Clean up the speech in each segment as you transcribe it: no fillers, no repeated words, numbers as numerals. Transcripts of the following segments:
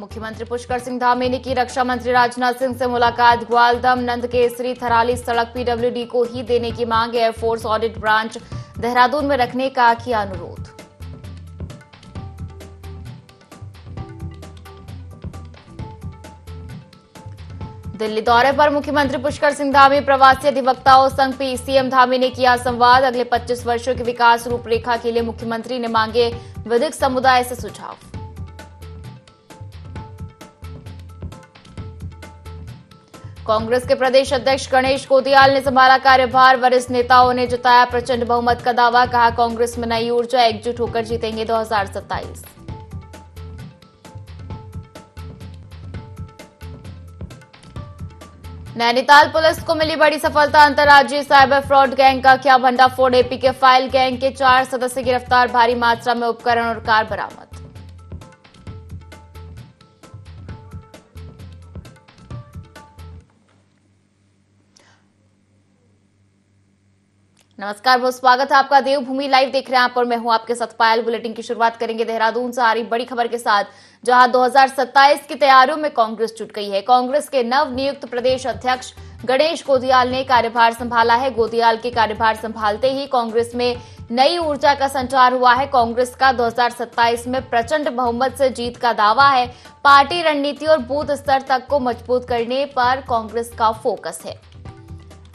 मुख्यमंत्री पुष्कर सिंह धामी ने की रक्षा मंत्री राजनाथ सिंह से मुलाकात। ग्वालदम नंदकेसरी थराली सड़क पीडब्ल्यूडी को ही देने की मांग। एयरफोर्स ऑडिट ब्रांच देहरादून में रखने का किया अनुरोध। दिल्ली दौरे पर मुख्यमंत्री पुष्कर सिंह धामी प्रवासी अधिवक्ताओं संघ सीएम धामी ने किया संवाद। अगले 25 वर्षों की विकास रूपरेखा के लिए मुख्यमंत्री ने मांगे विधिक समुदाय से सुझाव। कांग्रेस के प्रदेश अध्यक्ष गणेश गोदियाल ने संभाला कार्यभार। वरिष्ठ नेताओं ने जताया प्रचंड बहुमत का दावा। कहा कांग्रेस में नई ऊर्जा, एकजुट होकर जीतेंगे 2027। नैनीताल पुलिस को मिली बड़ी सफलता। अंतर्राज्यीय साइबर फ्रॉड गैंग का किया भंडाफोड़। एपी के फाइल गैंग के 4 सदस्य गिरफ्तार। भारी मात्रा में उपकरण और कार बरामद। नमस्कार, बहुत स्वागत है आपका। देवभूमि लाइव देख रहे हैं आप और मैं हूं आपके साथ पायल। बुलेटिन की शुरुआत करेंगे देहरादून से आ रही बड़ी खबर के साथ, जहां 2027 की तैयारियों में कांग्रेस जुट गई है। कांग्रेस के नव नियुक्त प्रदेश अध्यक्ष गणेश गोदियाल ने कार्यभार संभाला है। गोदियाल के कार्यभार संभालते ही कांग्रेस में नई ऊर्जा का संचार हुआ है। कांग्रेस का 2027 में प्रचंड बहुमत से जीत का दावा है। पार्टी रणनीति और बूथ स्तर तक को मजबूत करने पर कांग्रेस का फोकस है।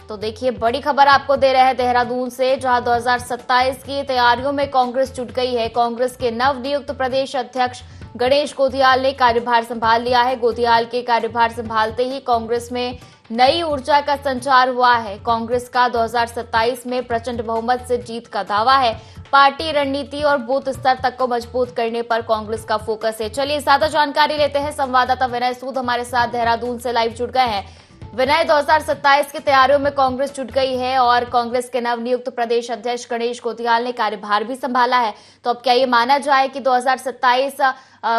तो देखिए, बड़ी खबर आपको दे रहे हैं देहरादून से, जहां 2027 की तैयारियों में कांग्रेस जुट गई है। कांग्रेस के नव नियुक्त प्रदेश अध्यक्ष गणेश गोदियाल ने कार्यभार संभाल लिया है। गोदियाल के कार्यभार संभालते ही कांग्रेस में नई ऊर्जा का संचार हुआ है। कांग्रेस का 2027 में प्रचंड बहुमत से जीत का दावा है। पार्टी रणनीति और बूथ स्तर तक को मजबूत करने पर कांग्रेस का फोकस है। चलिए ज्यादा जानकारी लेते हैं। संवाददाता विनय सूद हमारे साथ देहरादून से लाइव जुड़ गए हैं। विनय, 2027 की तैयारियों में कांग्रेस जुट गई है और कांग्रेस के नवनियुक्त प्रदेश अध्यक्ष गणेश गोदियाल ने कार्यभार भी संभाला है। तो अब क्या ये माना जाए कि 2027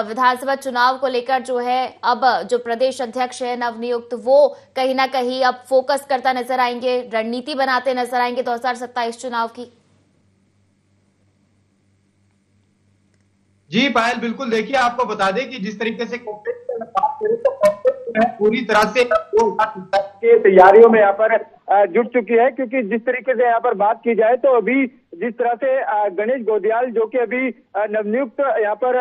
विधानसभा चुनाव को लेकर जो है, अब जो प्रदेश अध्यक्ष है नवनियुक्त, वो कहीं ना कहीं अब फोकस करता नजर आएंगे, रणनीति बनाते नजर आएंगे 2027 चुनाव की? जी पायल, बिल्कुल। देखिए, आपको बता दें कि जिस तरीके से कांग्रेस की बात करें तो कांग्रेस पूरी तरह से के तैयारियों में यहाँ पर जुट चुकी है, क्योंकि जिस तरीके से यहाँ पर बात की जाए तो अभी जिस तरह से गणेश गोदियाल, जो कि अभी नवनियुक्त यहाँ पर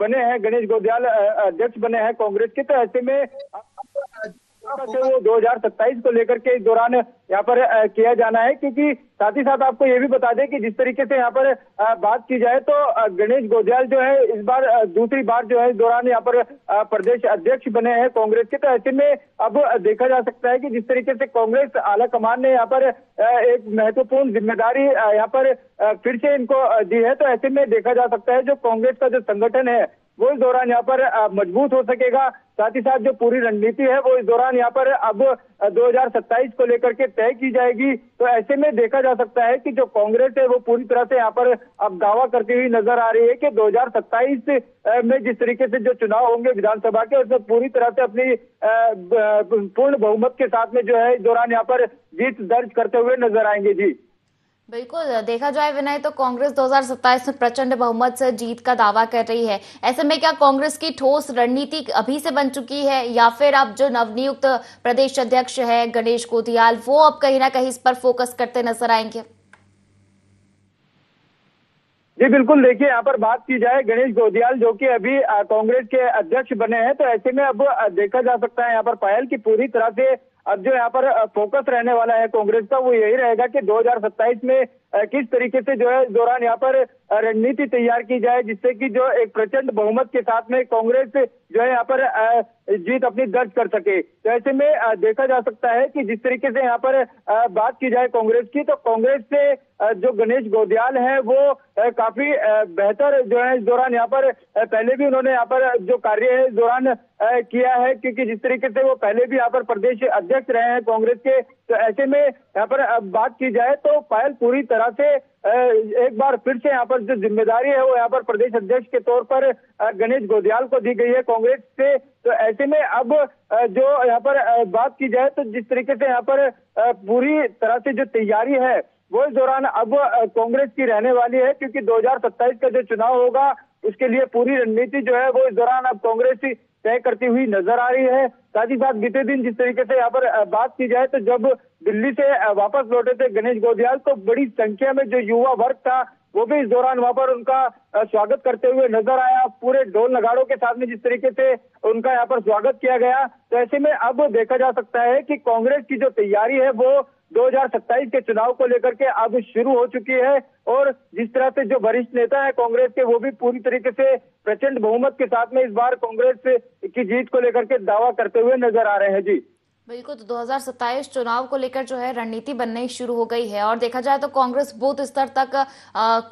बने हैं, गणेश गोदियाल अध्यक्ष बने हैं कांग्रेस के, तो ऐसे में वो 2027 को लेकर के इस दौरान यहाँ पर किया जाना है। क्योंकि साथ ही साथ आपको ये भी बता दें कि जिस तरीके से यहाँ पर बात की जाए तो गणेश गोदियाल जो है इस बार दूसरी बार जो है इस दौरान यहाँ पर प्रदेश अध्यक्ष बने हैं कांग्रेस के। तो ऐसे में अब देखा जा सकता है कि जिस तरीके से कांग्रेस आला कमान ने यहाँ पर एक महत्वपूर्ण जिम्मेदारी यहाँ पर फिर से इनको दी है, तो ऐसे में देखा जा सकता है जो कांग्रेस का जो संगठन है वो इस दौरान यहाँ पर मजबूत हो सकेगा। साथ ही साथ जो पूरी रणनीति है वो इस दौरान यहाँ पर अब 2027 को लेकर के तय की जाएगी। तो ऐसे में देखा जा सकता है कि जो कांग्रेस है वो पूरी तरह से यहाँ पर अब दावा करती हुई नजर आ रही है कि 2027 में जिस तरीके से जो चुनाव होंगे विधानसभा के, उसमें पूरी तरह से अपनी पूर्ण बहुमत के साथ में जो है इस दौरान यहाँ पर जीत दर्ज करते हुए नजर आएंगे। जी बिल्कुल, देखा जाए विनय तो कांग्रेस 2027 में प्रचंड बहुमत से जीत का दावा कर रही है। ऐसे में क्या कांग्रेस की ठोस रणनीति अभी से बन चुकी है, या फिर अब जो नवनियुक्त प्रदेश अध्यक्ष है गणेश गोदियाल, वो अब कहीं ना कहीं इस पर फोकस करते नजर आएंगे? जी बिल्कुल। देखिए, यहाँ पर बात की जाए गणेश गोदियाल जो कि अभी कांग्रेस के अध्यक्ष बने हैं, तो ऐसे में अब देखा जा सकता है यहाँ पर पायल की पूरी तरह से अब जो यहाँ पर फोकस रहने वाला है कांग्रेस का, वो यही रहेगा कि 2027 में किस तरीके से जो है इस दौरान यहाँ पर रणनीति तैयार की जाए, जिससे कि जो एक प्रचंड बहुमत के साथ में कांग्रेस जो है यहाँ पर जीत अपनी दर्ज कर सके। तो ऐसे में देखा जा सकता है कि जिस तरीके से यहाँ पर बात की जाए कांग्रेस की, तो कांग्रेस से जो गणेश गोदियाल है वो काफी बेहतर जो है इस दौरान यहाँ पर पहले भी उन्होंने यहाँ पर जो कार्य है इस दौरान किया है, क्योंकि जिस तरीके से वो पहले भी यहाँ पर प्रदेश अध्यक्ष रहे हैं कांग्रेस के। तो ऐसे में यहाँ पर बात की जाए तो पायल पूरी तरह से एक बार फिर से यहाँ पर जो जिम्मेदारी है वो यहाँ पर प्रदेश अध्यक्ष के तौर पर गणेश गोदियाल को दी गई है कांग्रेस से। तो ऐसे में अब जो यहाँ पर बात की जाए तो जिस तरीके से यहाँ पर पूरी तरह से जो तैयारी है वो इस दौरान अब कांग्रेस की रहने वाली है, क्योंकि 2027 का जो चुनाव होगा उसके लिए पूरी रणनीति जो है वो इस दौरान अब कांग्रेस तय करती हुई नजर आ रही है। साथ ही साथ बीते दिन जिस तरीके से यहाँ पर बात की जाए तो जब दिल्ली से वापस लौटे थे गणेश गोदियाल, तो बड़ी संख्या में जो युवा वर्ग था वो भी इस दौरान वहां पर उनका स्वागत करते हुए नजर आया। पूरे ढोल नगाड़ों के साथ में जिस तरीके से उनका यहाँ पर स्वागत किया गया, तो ऐसे में अब देखा जा सकता है कि कांग्रेस की जो तैयारी है वो 2027 के चुनाव को लेकर के अब शुरू हो चुकी है। और जिस तरह से जो वरिष्ठ नेता है कांग्रेस के, वो भी पूरी तरीके से प्रचंड बहुमत के साथ में इस बार कांग्रेस की जीत को लेकर के दावा करते हुए नजर आ रहे हैं। जी बिल्कुल, तो 2027 चुनाव को लेकर जो है रणनीति बननी शुरू हो गई है और देखा जाए तो कांग्रेस बूथ स्तर तक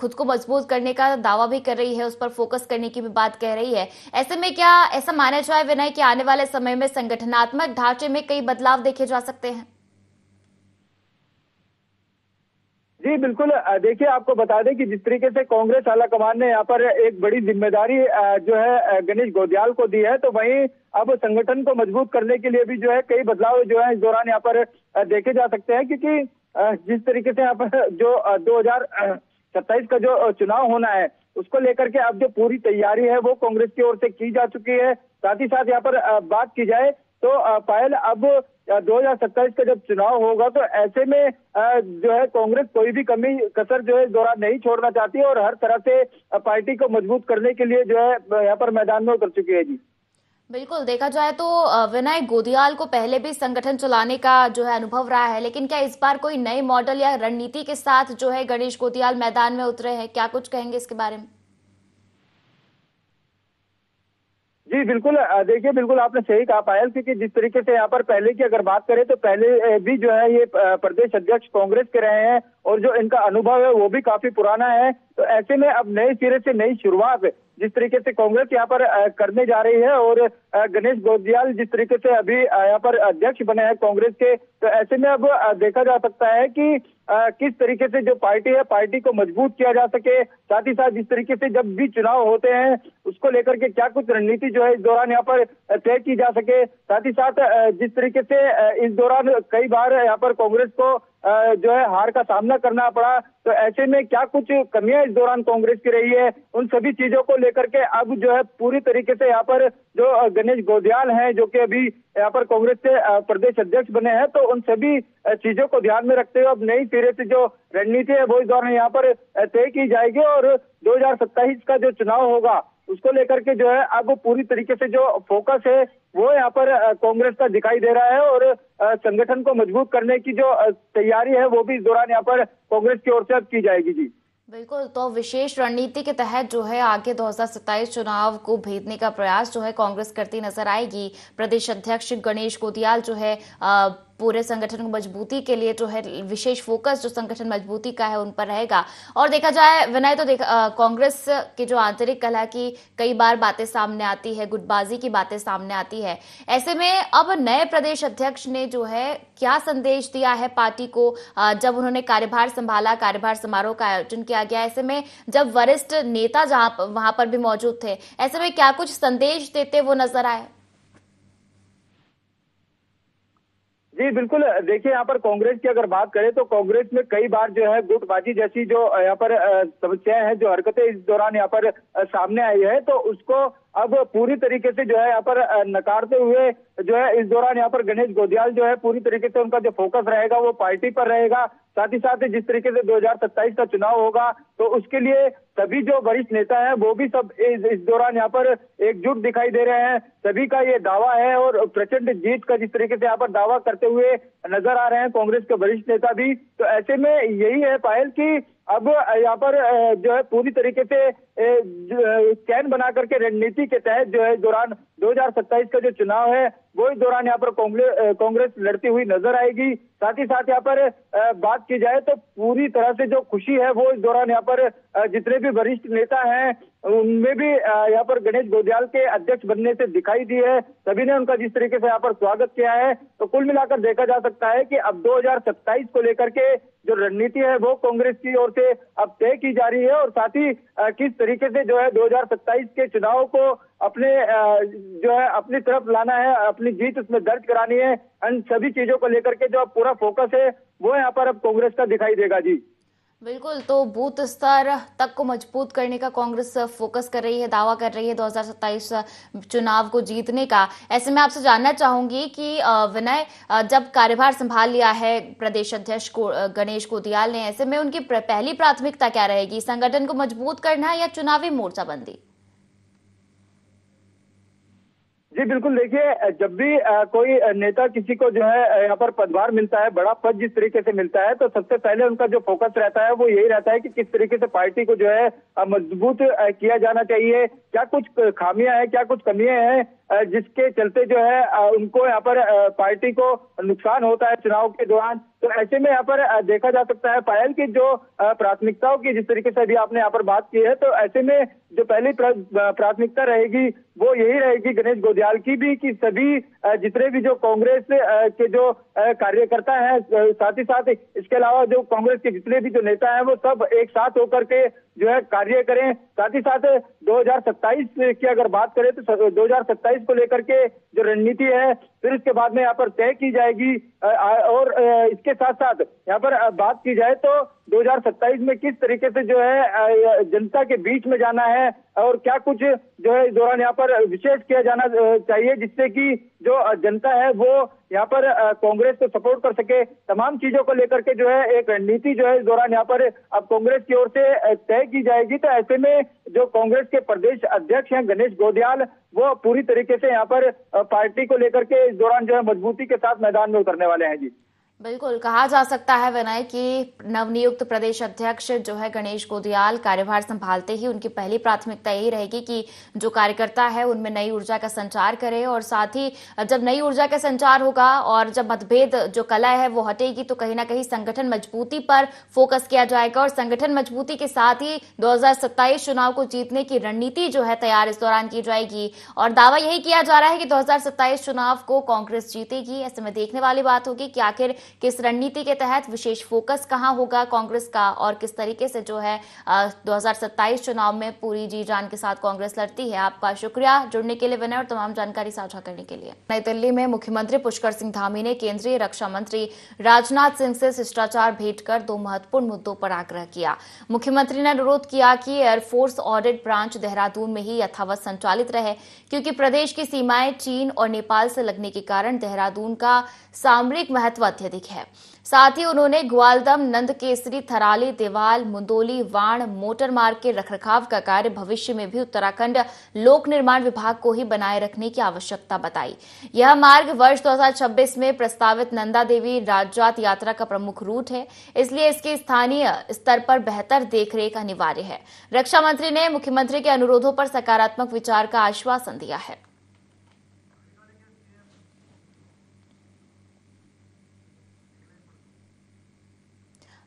खुद को मजबूत करने का दावा भी कर रही है, उस पर फोकस करने की भी बात कह रही है। ऐसे में क्या ऐसा माना जाए विनय कि आने वाले समय में संगठनात्मक ढांचे में कई बदलाव देखे जा सकते हैं? जी बिल्कुल, देखिए आपको बता दें कि जिस तरीके से कांग्रेस आला कमान ने यहाँ पर एक बड़ी जिम्मेदारी जो है गणेश गोदियाल को दी है, तो वहीं अब संगठन को मजबूत करने के लिए भी जो है कई बदलाव जो है इस दौरान यहाँ पर देखे जा सकते हैं। क्योंकि जिस तरीके से यहाँ पर जो 2027 का जो चुनाव होना है उसको लेकर के अब जो पूरी तैयारी है वो कांग्रेस की ओर से की जा चुकी है। साथ ही साथ यहाँ पर बात की जाए तो पायल अब 2027 का जब चुनाव होगा तो ऐसे में जो है कांग्रेस कोई भी कमी कसर जो है इस दौरान नहीं छोड़ना चाहती है और हर तरह से पार्टी को मजबूत करने के लिए जो है यहाँ पर मैदान में उतर चुकी है। जी बिल्कुल, देखा जाए तो विनय गोदियाल को पहले भी संगठन चलाने का जो है अनुभव रहा है, लेकिन क्या इस बार कोई नए मॉडल या रणनीति के साथ जो है गणेश गोदियाल मैदान में उतरे हैं? क्या कुछ कहेंगे इसके बारे में? जी बिल्कुल, देखिए बिल्कुल आपने सही कहा पायल, क्योंकि जिस तरीके से यहाँ पर पहले की अगर बात करें तो पहले भी जो है ये प्रदेश अध्यक्ष कांग्रेस के रहे हैं और जो इनका अनुभव है वो भी काफी पुराना है। तो ऐसे में अब नए सिरे से नई शुरुआत जिस तरीके से कांग्रेस यहाँ पर करने जा रही है और गणेश गोदियाल जिस तरीके से अभी यहाँ पर अध्यक्ष बने हैं कांग्रेस के, तो ऐसे में अब देखा जा सकता है कि किस तरीके से जो पार्टी है पार्टी को मजबूत किया जा सके। साथ ही साथ जिस तरीके से जब भी चुनाव होते हैं उसको लेकर के क्या कुछ रणनीति जो है इस दौरान यहाँ पर तय की जा सके। साथ ही साथ जिस तरीके से इस दौरान कई बार यहाँ पर कांग्रेस को जो है हार का सामना करना पड़ा, तो ऐसे में क्या कुछ कमियां इस दौरान कांग्रेस की रही है, उन सभी चीजों को लेकर के अब जो है पूरी तरीके से यहाँ पर जो गणेश गोदियाल हैं जो कि अभी यहाँ पर कांग्रेस के प्रदेश अध्यक्ष बने हैं, तो उन सभी चीजों को ध्यान में रखते हुए अब नई सिरे से जो रणनीति है वो इस दौरान यहाँ पर तय की जाएगी और 2027 का जो चुनाव होगा उसको लेकर के जो है अब पूरी तरीके से जो फोकस है वो यहाँ पर कांग्रेस का दिखाई दे रहा है और संगठन को मजबूत करने की जो तैयारी है वो भी इस दौरान यहाँ पर कांग्रेस की ओर से अब की जाएगी। जी बिल्कुल, तो विशेष रणनीति के तहत जो है आगे 2027 चुनाव को भेदने का प्रयास जो है कांग्रेस करती नजर आएगी। प्रदेश अध्यक्ष गणेश गोदियाल जो है पूरे संगठन को मजबूती के लिए जो है विशेष फोकस जो संगठन मजबूती का है उन पर रहेगा। और देखा जाए विनय तो कांग्रेस की जो आंतरिक कलह की कई बार बातें सामने आती है, गुटबाजी की बातें सामने आती है। ऐसे में अब नए प्रदेश अध्यक्ष ने जो है क्या संदेश दिया है पार्टी को जब उन्होंने कार्यभार संभाला, कार्यभार समारोह का आयोजन किया गया, ऐसे में जब वरिष्ठ नेता जहां वहां पर भी मौजूद थे, ऐसे में क्या कुछ संदेश देते वो नजर आए? जी बिल्कुल, देखिए यहाँ पर कांग्रेस की अगर बात करें तो कांग्रेस में कई बार जो है गुटबाजी जैसी जो यहाँ पर समस्याएं हैं, जो हरकतें इस दौरान यहाँ पर सामने आई है, तो उसको अब पूरी तरीके से जो है यहाँ पर नकारते हुए जो है इस दौरान यहाँ पर गणेश गोदियाल जो है पूरी तरीके से उनका जो फोकस रहेगा वो पार्टी पर रहेगा। साथ ही साथ जिस तरीके से 2027 का चुनाव होगा तो उसके लिए सभी जो वरिष्ठ नेता हैं वो भी सब इस दौरान यहाँ पर एकजुट दिखाई दे रहे हैं। सभी का ये दावा है और प्रचंड जीत का जिस तरीके से यहाँ पर दावा करते हुए नजर आ रहे हैं कांग्रेस के वरिष्ठ नेता भी। तो ऐसे में यही है पायल कि अब यहाँ पर जो है पूरी तरीके से चैन बना करके रणनीति के तहत जो है इस दौरान 2027 का जो चुनाव है वो इस दौरान यहाँ पर कांग्रेस लड़ती हुई नजर आएगी। साथ ही साथ यहाँ पर बात की जाए तो पूरी तरह से जो खुशी है वो इस दौरान यहाँ पर जितने भी वरिष्ठ नेता हैं उनमें भी यहाँ पर गणेश गोदियाल के अध्यक्ष बनने से दिखाई दी है। सभी ने उनका जिस तरीके से यहाँ पर स्वागत किया है, तो कुल मिलाकर देखा जा सकता है कि अब 2027 को लेकर के जो रणनीति है वो कांग्रेस की ओर से अब तय की जा रही है और साथ ही किस तरीके से जो है 2027 के चुनाव को अपने जो है अपनी तरफ लाना है, अपनी जीत उसमें दर्ज करानी है, इन सभी चीजों को लेकर के जो पूरा फोकस है वो यहाँ पर अब कांग्रेस का दिखाई देगा। जी बिल्कुल, तो बूथ स्तर तक को मजबूत करने का कांग्रेस फोकस कर रही है, दावा कर रही है 2027 चुनाव को जीतने का। ऐसे में आपसे जानना चाहूंगी कि विनय, जब कार्यभार संभाल लिया है प्रदेश अध्यक्ष को गणेश गोदियाल ने, ऐसे में उनकी पहली प्राथमिकता क्या रहेगी? संगठन को मजबूत करना या चुनावी मोर्चाबंदी? जी बिल्कुल, देखिए जब भी कोई नेता किसी को जो है यहाँ पर पदभार मिलता है, बड़ा पद जिस तरीके से मिलता है, तो सबसे पहले उनका जो फोकस रहता है वो यही रहता है कि किस तरीके से पार्टी को जो है मजबूत किया जाना चाहिए, क्या कुछ खामियां हैं, क्या कुछ कमियां हैं जिसके चलते जो है उनको यहाँ पर पार्टी को नुकसान होता है चुनाव के दौरान। तो ऐसे में यहाँ पर देखा जा सकता है पायल की जो प्राथमिकताओं की जिस तरीके से अभी आपने यहाँ पर बात की है, तो ऐसे में जो पहली प्राथमिकता रहेगी वो यही रहेगी गणेश गोदियाल की भी, कि सभी जितने भी जो कांग्रेस के जो कार्यकर्ता हैं, साथ ही साथ इसके अलावा जो कांग्रेस के जितने भी जो नेता हैं वो सब एक साथ होकर के जो है कार्य करें। साथ ही साथ 2027 की अगर बात करें तो 2027 को लेकर के जो रणनीति है फिर इसके बाद में यहाँ पर तय की जाएगी। और इसके साथ साथ यहाँ पर बात की जाए तो 2027 में किस तरीके से जो है जनता के बीच में जाना है और क्या कुछ जो है इस दौरान यहाँ पर विशेष किया जाना चाहिए जिससे कि जो जनता है वो यहाँ पर कांग्रेस को सपोर्ट कर सके, तमाम चीजों को लेकर के जो है एक रणनीति जो है इस दौरान यहाँ पर अब कांग्रेस की ओर से तय की जाएगी। तो ऐसे में जो कांग्रेस के प्रदेश अध्यक्ष हैं गणेश गोदियाल, वो पूरी तरीके से यहाँ पर पार्टी को लेकर के इस दौरान जो है मजबूती के साथ मैदान में उतरने वाले हैं। जी बिल्कुल, कहा जा सकता है विनय कि नवनियुक्त प्रदेश अध्यक्ष जो है गणेश गोदियाल कार्यभार संभालते ही उनकी पहली प्राथमिकता यही रहेगी कि जो कार्यकर्ता है उनमें नई ऊर्जा का संचार करे, और साथ ही जब नई ऊर्जा का संचार होगा और जब मतभेद जो कला है वो हटेगी तो कहीं ना कहीं संगठन मजबूती पर फोकस किया जाएगा, और संगठन मजबूती के साथ ही 2027 चुनाव को जीतने की रणनीति जो है तैयार इस दौरान की जाएगी। और दावा यही किया जा रहा है कि 2027 चुनाव को कांग्रेस जीतेगी। ऐसे में देखने वाली बात होगी कि आखिर किस रणनीति के तहत विशेष फोकस कहां होगा कांग्रेस का, और किस तरीके से जो है 2027 चुनाव में पूरी जी जान के साथ कांग्रेस लड़ती है। आपका शुक्रिया जुड़ने के लिए विनय और तमाम जानकारी साझा करने के लिए। नई दिल्ली में मुख्यमंत्री पुष्कर सिंह धामी ने केंद्रीय रक्षा मंत्री राजनाथ सिंह से शिष्टाचार भेंट कर 2 महत्वपूर्ण मुद्दों पर आग्रह किया। मुख्यमंत्री ने अनुरोध किया कि एयरफोर्स ऑडिट ब्रांच देहरादून में ही यथावत संचालित रहे, क्योंकि प्रदेश की सीमाएं चीन और नेपाल से लगने के कारण देहरादून का सामरिक महत्व अत्यधिक है। साथ ही उन्होंने ग्वालदम, नंदकेसरी, थराली, देवाल, मुंदोली, वाण मोटर मार्ग के रखरखाव का कार्य भविष्य में भी उत्तराखंड लोक निर्माण विभाग को ही बनाए रखने की आवश्यकता बताई। यह मार्ग वर्ष 2026 में प्रस्तावित नंदा देवी राजजात यात्रा का प्रमुख रूट है, इसलिए इसके स्थानीय स्तर पर बेहतर देखरेख अनिवार्य है। रक्षा मंत्री ने मुख्यमंत्री के अनुरोधों पर सकारात्मक विचार का आश्वासन दिया है।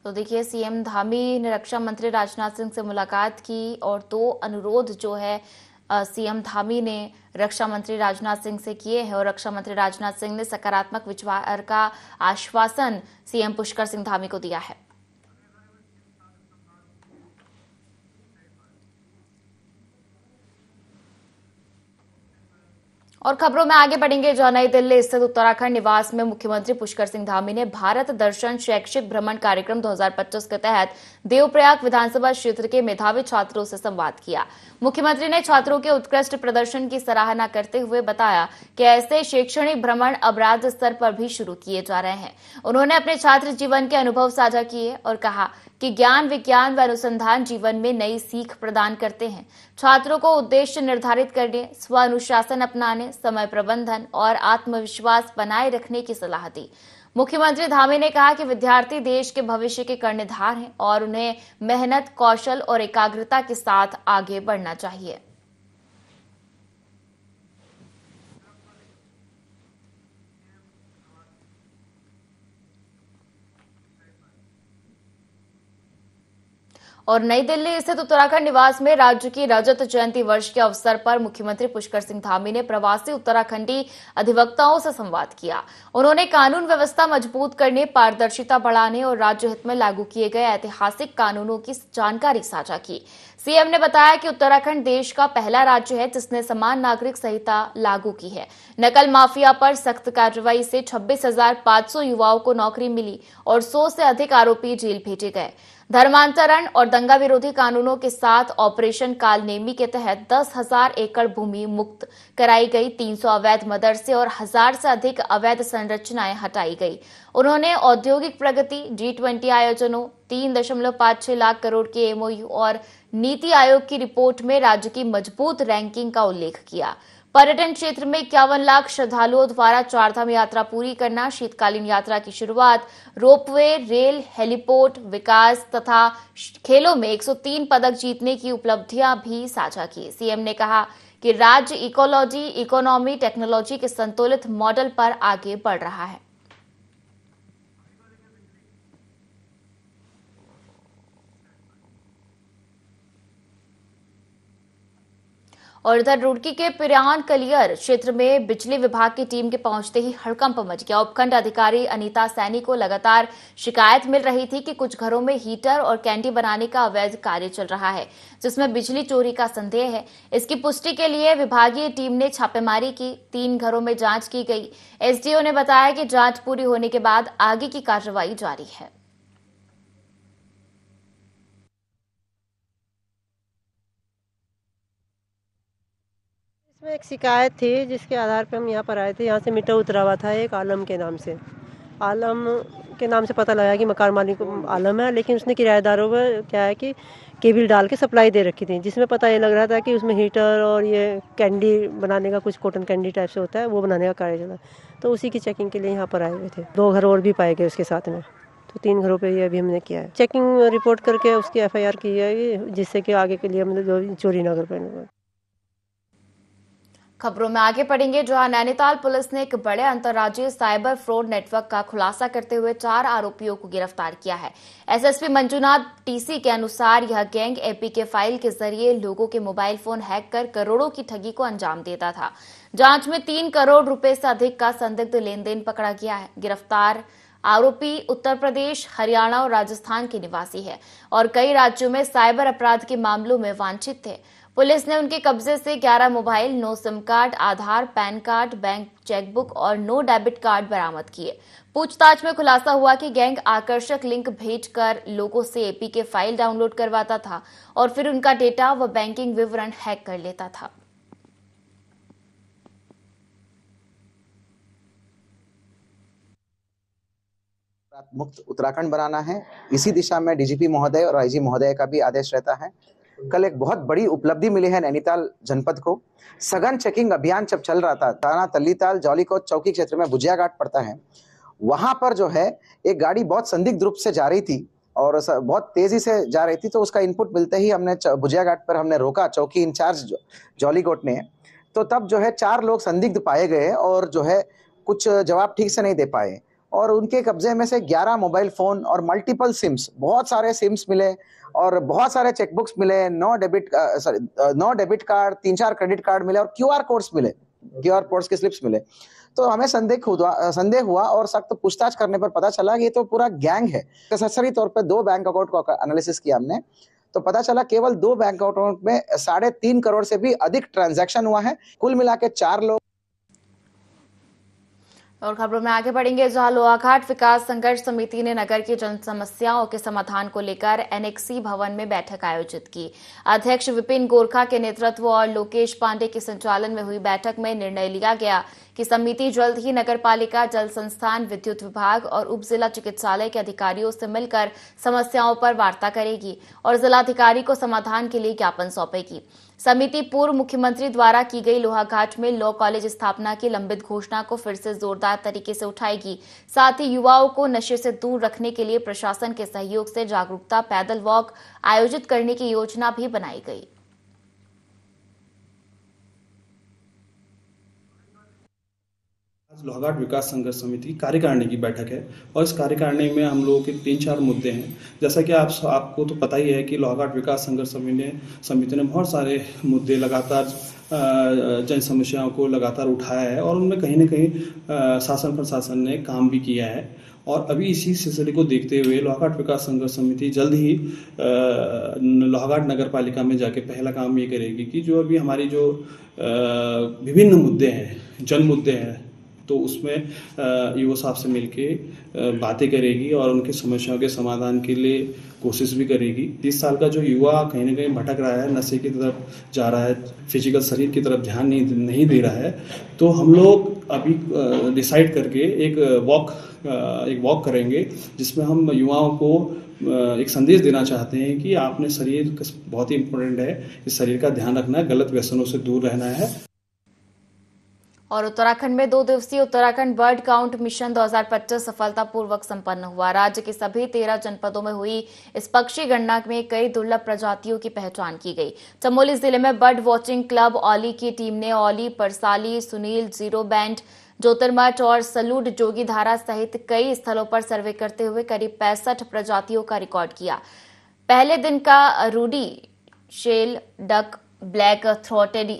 तो देखिए, सीएम धामी ने रक्षा मंत्री राजनाथ सिंह से मुलाकात की और 2 अनुरोध जो है सीएम धामी ने रक्षा मंत्री राजनाथ सिंह से किए हैं, और रक्षा मंत्री राजनाथ सिंह ने सकारात्मक विचार का आश्वासन सीएम पुष्कर सिंह धामी को दिया है। और खबरों में आगे बढ़ेंगे, जहां नई दिल्ली स्थित उत्तराखंड निवास में मुख्यमंत्री पुष्कर सिंह धामी ने भारत दर्शन शैक्षिक भ्रमण कार्यक्रम 2025 के तहत देवप्रयाग विधानसभा क्षेत्र के मेधावी छात्रों से संवाद किया। मुख्यमंत्री ने छात्रों के उत्कृष्ट प्रदर्शन की सराहना करते हुए बताया कि ऐसे शैक्षणिक भ्रमण अब राज्य स्तर पर भी शुरू किए जा रहे हैं। उन्होंने अपने छात्र जीवन के अनुभव साझा किए और कहा कि ज्ञान, विज्ञान व अनुसंधान जीवन में नई सीख प्रदान करते हैं। छात्रों को उद्देश्य निर्धारित करने, स्व अनुशासन अपनाने, समय प्रबंधन और आत्मविश्वास बनाए रखने की सलाह दी। मुख्यमंत्री धामी ने कहा कि विद्यार्थी देश के भविष्य के कर्णधार हैं और उन्हें मेहनत, कौशल और एकाग्रता के साथ आगे बढ़ना चाहिए। और नई दिल्ली स्थित उत्तराखंड निवास में राज्य की रजत जयंती वर्ष के अवसर पर मुख्यमंत्री पुष्कर सिंह धामी ने प्रवासी उत्तराखंडी अधिवक्ताओं से संवाद किया। उन्होंने कानून व्यवस्था मजबूत करने, पारदर्शिता बढ़ाने और राज्य हित में लागू किए गए ऐतिहासिक कानूनों की जानकारी साझा की। सीएम ने बताया कि उत्तराखंड देश का पहला राज्य है जिसने समान नागरिक संहिता लागू की है। नकल माफिया पर सख्त कार्रवाई से 26,500 युवाओं को नौकरी मिली और 100 से अधिक आरोपी जेल भेजे गए। धर्मांतरण और दंगा विरोधी कानूनों के साथ ऑपरेशन कालनेमी के तहत 10,000 एकड़ भूमि मुक्त कराई गई, 300 अवैध मदरसे और 1,000 से अधिक अवैध संरचनाएं हटाई गई। उन्होंने औद्योगिक प्रगति, G20 आयोजनों, 3.56 लाख करोड़ के MOU और नीति आयोग की रिपोर्ट में राज्य की मजबूत रैंकिंग का उल्लेख किया। पर्यटन क्षेत्र में 51 लाख श्रद्धालुओं द्वारा चारधाम यात्रा पूरी करना, शीतकालीन यात्रा की शुरुआत, रोपवे, रेल, हेलीपोर्ट विकास तथा खेलों में 103 पदक जीतने की उपलब्धियां भी साझा की। सीएम ने कहा कि राज्य इकोलॉजी, इकोनॉमी, टेक्नोलॉजी के संतुलित मॉडल पर आगे बढ़ रहा है। और इधर रुड़की के पिरान कलियर क्षेत्र में बिजली विभाग की टीम के पहुंचते ही हड़कंप मच गया। उपखंड अधिकारी अनीता सैनी को लगातार शिकायत मिल रही थी कि कुछ घरों में हीटर और कैंडी बनाने का अवैध कार्य चल रहा है, जिसमें बिजली चोरी का संदेह है। इसकी पुष्टि के लिए विभागीय टीम ने छापेमारी की, 3 घरों में जांच की गई। एसडीओ ने बताया कि जांच पूरी होने के बाद आगे की कार्रवाई जारी है। इसमें एक शिकायत थी जिसके आधार पर हम यहाँ पर आए थे। यहाँ से मीटर उतरा हुआ था एक आलम के नाम से। आलम के नाम से पता लगा कि मकान मालिक आलम है, लेकिन उसने किराएदारों को क्या है कि केबल डाल के सप्लाई दे रखी थी, जिसमें पता ये लग रहा था कि उसमें हीटर और ये कैंडी बनाने का, कुछ कॉटन कैंडी टाइप से होता है, वो बनाने का कार्य चला। तो उसी की चेकिंग के लिए यहाँ पर आए हुए थे। 2 घर और भी पाए गए उसके साथ में, तो 3 घरों पे ये अभी हमने किया है। चेकिंग रिपोर्ट करके उसकी FIR की है, जिससे कि आगे के लिए हम चोरी ना कर पाएंगे। खबरों में आगे पढ़ेंगे, जहां नैनीताल पुलिस ने एक बड़े अंतर्राज्यीय साइबर फ्रॉड नेटवर्क का खुलासा करते हुए 4 आरोपियों को गिरफ्तार किया है। एसएसपी मंजूनाथ TC के अनुसार यह गैंग APK फाइल के जरिए लोगों के मोबाइल फोन हैक कर करोड़ों की ठगी को अंजाम देता था। जांच में 3 करोड़ रुपए से अधिक का संदिग्ध लेन देन पकड़ा गया है। गिरफ्तार आरोपी उत्तर प्रदेश, हरियाणा और राजस्थान के निवासी है और कई राज्यों में साइबर अपराध के मामलों में वांछित थे। पुलिस ने उनके कब्जे से 11 मोबाइल, 9 सिम कार्ड, आधार, पैन कार्ड, बैंक चेकबुक और 9 डेबिट कार्ड बरामद किए। पूछताछ में खुलासा हुआ कि गैंग आकर्षक लिंक भेजकर लोगों से APK फाइल डाउनलोड करवाता था और फिर उनका डेटा व बैंकिंग विवरण हैक कर लेता था। मुक्त उत्तराखंड बनाना है, इसी दिशा में DGP महोदय और IG महोदय का भी आदेश रहता है। कल एक बहुत बड़ी उपलब्धि मिली है नैनीताल जनपद को। सघन चेकिंग अभियान जब चल रहा था, थाना तल्लीताल जौलीकोट चौकी क्षेत्र में भुजिया घाट पड़ता है, वहां पर जो है एक गाड़ी बहुत संदिग्ध रूप से जा रही थी और बहुत तेजी से जा रही थी। तो उसका इनपुट मिलते ही हमने भुजिया घाट पर हमने रोका, चौकी इंचार्ज जौलीकोट ने। तो तब जो है 4 लोग संदिग्ध पाए गए और जो है कुछ जवाब ठीक से नहीं दे पाए और उनके कब्जे में से 11 मोबाइल फोन और मल्टीपल सिम्स, बहुत सारे सिम्स मिले और बहुत सारे चेकबुक्स मिले, 9 डेबिट कार्ड, 3-4 क्रेडिट कार्ड मिले और QR कोड्स मिले, QR कोड्स के स्लिप्स मिले। तो हमें संदेह हुआ और सख्त पूछताछ करने पर पता चला कि ये तो पूरा गैंग है। तसस्सरी तौर पे 2 बैंक अकाउंट का एनालिसिस किया हमने, तो पता चला केवल 2 बैंक अकाउंट में 3.5 करोड़ से भी अधिक ट्रांजैक्शन हुआ है। कुल मिला के 4 लोग। और खबरों में आगे बढ़ेंगे, जहां लोहाघाट विकास संघर्ष समिति ने नगर की जन समस्याओं के समाधान को लेकर NXC भवन में बैठक आयोजित की। अध्यक्ष विपिन गोरखा के नेतृत्व और लोकेश पांडे के संचालन में हुई बैठक में निर्णय लिया गया कि समिति जल्द ही नगरपालिका, जल संस्थान, विद्युत विभाग और उप जिला चिकित्सालय के अधिकारियों से मिलकर समस्याओं पर वार्ता करेगी और जिलाधिकारी को समाधान के लिए ज्ञापन सौंपेगी। समिति पूर्व मुख्यमंत्री द्वारा की गई लोहाघाट में लॉ कॉलेज स्थापना की लंबित घोषणा को फिर से जोरदार तरीके से उठाएगी। साथ ही युवाओं को नशे से दूर रखने के लिए प्रशासन के सहयोग से जागरूकता पैदल वॉक आयोजित करने की योजना भी बनाई गई। आज लोहाघाट विकास संघर्ष समिति कार्यकारिणी की बैठक है और इस कार्यकारिणी में हम लोगों के 3-4 मुद्दे हैं। जैसा कि आपको तो पता ही है कि लोहाघाट विकास संघर्ष समिति ने बहुत सारे मुद्दे लगातार जन समस्याओं को लगातार उठाया है और उनमें कहीं न कहीं शासन प्रशासन ने काम भी किया है। और अभी इसी सिलसिले को देखते हुए लोहाघाट विकास संघर्ष समिति जल्द ही लोहाघाट नगर पालिका में जाके पहला काम ये करेगी कि जो अभी हमारी जो विभिन्न मुद्दे हैं, जन मुद्दे हैं, तो उसमें ईओ साहब से मिलके बातें करेगी और उनकी समस्याओं के समाधान के लिए कोशिश भी करेगी। 30 साल का जो युवा कहीं ना कहीं भटक रहा है, नशे की तरफ जा रहा है, फिजिकल शरीर की तरफ ध्यान नहीं दे रहा है, तो हम लोग अभी डिसाइड करके एक वॉक करेंगे जिसमें हम युवाओं को एक संदेश देना चाहते हैं कि आपने शरीर बहुत ही इम्पोर्टेंट है, इस शरीर का ध्यान रखना है, गलत व्यसनों से दूर रहना है। और उत्तराखंड में 2 दिवसीय उत्तराखंड बर्ड काउंट मिशन 2025 सफलतापूर्वक संपन्न हुआ। राज्य के सभी 13 जनपदों में हुई इस पक्षी गणना में कई दुर्लभ प्रजातियों की पहचान की गई। चमोली जिले में बर्ड वॉचिंग क्लब औली की टीम ने औली, परसाली, सुनील, जीरो बैंड, ज्योतिर्मठ और सलूड जोगीधारा सहित कई स्थलों पर सर्वे करते हुए करीब 65 प्रजातियों का रिकॉर्ड किया। पहले दिन का ruddy, shelduck, black throated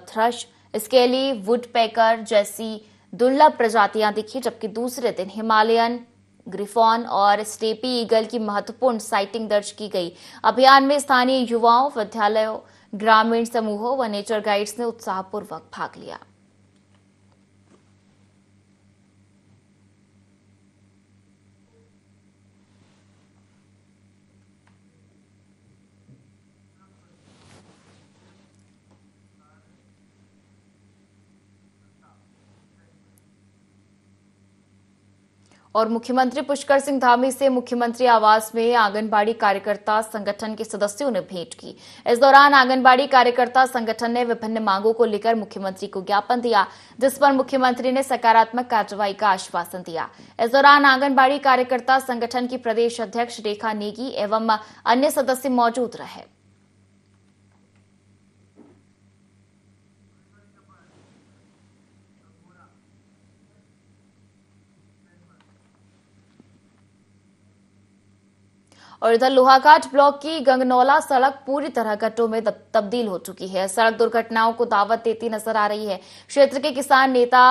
thrush, scaly woodpecker जैसी दुर्लभ प्रजातियां दिखी, जबकि दूसरे दिन हिमालयन ग्रिफॉन और स्टेपी ईगल की महत्वपूर्ण साइटिंग दर्ज की गई। अभियान में स्थानीय युवाओं, विद्यालयों, ग्रामीण समूहों व नेचर गाइड्स ने उत्साहपूर्वक भाग लिया। और मुख्यमंत्री पुष्कर सिंह धामी से मुख्यमंत्री आवास में आंगनबाड़ी कार्यकर्ता संगठन के सदस्यों ने भेंट की। इस दौरान आंगनबाड़ी कार्यकर्ता संगठन ने विभिन्न मांगों को लेकर मुख्यमंत्री को ज्ञापन दिया, जिस पर मुख्यमंत्री ने सकारात्मक कार्रवाई का आश्वासन दिया। इस दौरान आंगनबाड़ी कार्यकर्ता संगठन की प्रदेश अध्यक्ष रेखा नेगी एवं अन्य सदस्य मौजूद रहे। और इधर लोहाघाट ब्लॉक की गंगनौला सड़क पूरी तरह गड्ढों में तब्दील हो चुकी है। सड़क दुर्घटनाओं को दावत देती नजर आ रही है। क्षेत्र के किसान नेता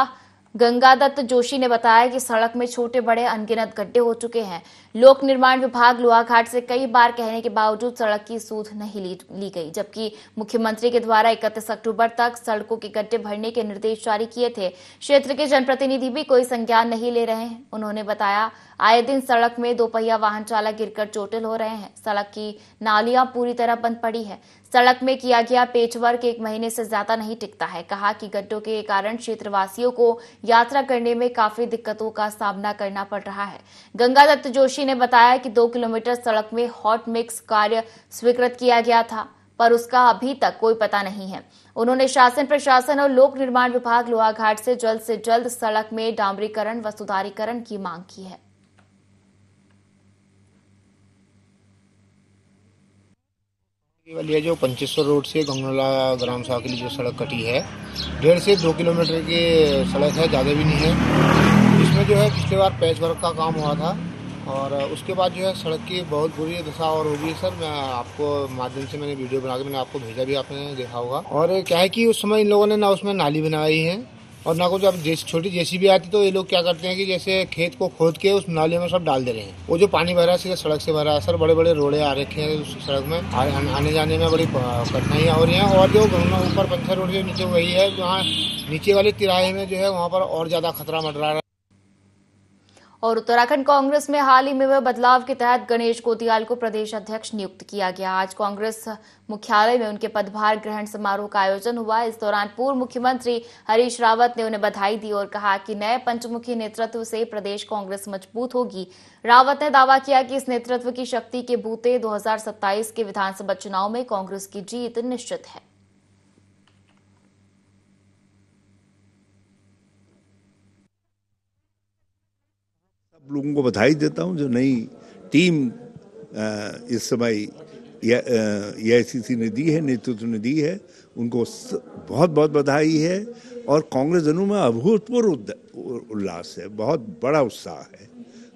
गंगादत्त जोशी ने बताया कि सड़क में छोटे बड़े अनगिनत गड्ढे हो चुके हैं। लोक निर्माण विभाग लोहाघाट से कई बार कहने के बावजूद सड़क की सूध नहीं ली गई, जबकि मुख्यमंत्री के द्वारा 31 अक्टूबर तक सड़कों के गड्ढे भरने के निर्देश जारी किए थे। क्षेत्र के जनप्रतिनिधि भी कोई संज्ञान नहीं ले रहे हैं। उन्होंने बताया, आए दिन सड़क में 2 पहिया वाहन चालक गिरकर चोटिल हो रहे हैं। सड़क की नालियां पूरी तरह बंद पड़ी है। सड़क में किया गया पेचवर्क 1 महीने से ज्यादा नहीं टिकता है। कहा कि गड्ढों के कारण क्षेत्रवासियों को यात्रा करने में काफी दिक्कतों का सामना करना पड़ रहा है। गंगादत्त जोशी ने बताया कि 2 किलोमीटर सड़क में हॉट मिक्स कार्य स्वीकृत किया गया था, पर उसका अभी तक कोई पता नहीं है। उन्होंने शासन, प्रशासन और लोक निर्माण विभाग लोहाघाट से जल्द सड़क में डामरीकरण व सुधारीकरण की मांग की है। ये जो 2500 रोड से गंगनौला ग्राम सभा के लिए जो सड़क कटी है, 1.5 से 2 किलोमीटर की सड़क है, ज़्यादा भी नहीं है। इसमें जो है पिछले बार पैच वर्क का काम हुआ था और उसके बाद जो है सड़क की बहुत बुरी दशा और होगी। सर, मैं आपको माध्यम से मैंने वीडियो बना के मैंने आपको भेजा भी, आपने देखा होगा। और क्या है कि उस समय इन लोगों ने ना उसमें नाली बनाई है और ना कुछ। अब छोटी जेसीबी आती तो ये लोग क्या करते हैं कि जैसे खेत को खोद के उस नाली में सब डाल दे रहे हैं। वो जो पानी भरा है सीधे सड़क से भरा है। सर, बड़े बड़े रोड़े आ रखे हैं उस सड़क में, आने जाने में बड़ी कठिनाइयाँ हो रही हैं। और जो ऊपर पंचर रोड के नीचे वही है, जहाँ नीचे वाले तिराहे में जो है वहाँ पर और ज्यादा खतरा मंडरा रहा है। और उत्तराखंड कांग्रेस में हाल ही में हुए बदलाव के तहत गणेश गोटियाल को प्रदेश अध्यक्ष नियुक्त किया गया। आज कांग्रेस मुख्यालय में उनके पदभार ग्रहण समारोह का आयोजन हुआ। इस दौरान पूर्व मुख्यमंत्री हरीश रावत ने उन्हें बधाई दी और कहा कि नए पंचमुखी नेतृत्व से प्रदेश कांग्रेस मजबूत होगी। रावत ने दावा किया कि इस नेतृत्व की शक्ति के बूते 2027 के विधानसभा चुनाव में कांग्रेस की जीत निश्चित है। सब लोगों को बधाई देता हूं जो नई टीम इस समय एआईसीसी ने दी है, नेतृत्व ने दी है, उनको बहुत बहुत बधाई है। और कांग्रेस जनों में अभूतपूर्व उल्लास है, बहुत बड़ा उत्साह है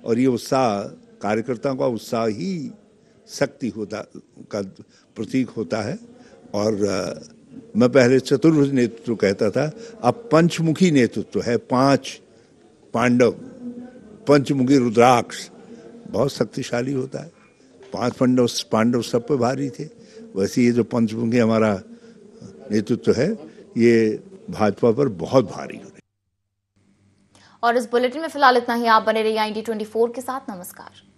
और ये उत्साह कार्यकर्ताओं का उत्साह ही शक्ति का प्रतीक होता है। और मैं पहले चतुर्भुज नेतृत्व कहता था, अब पंचमुखी नेतृत्व है। 5 पांडव, पंचमुखी रुद्राक्ष बहुत शक्तिशाली होता है। 5 पांडव सब पे भारी थे, वैसे ये जो पंचमुखी हमारा नेतृत्व है ये भाजपा पर बहुत भारी हो रही है। और इस बुलेटिन में फिलहाल इतना ही। आप बने रहिए IND24 के साथ। नमस्कार।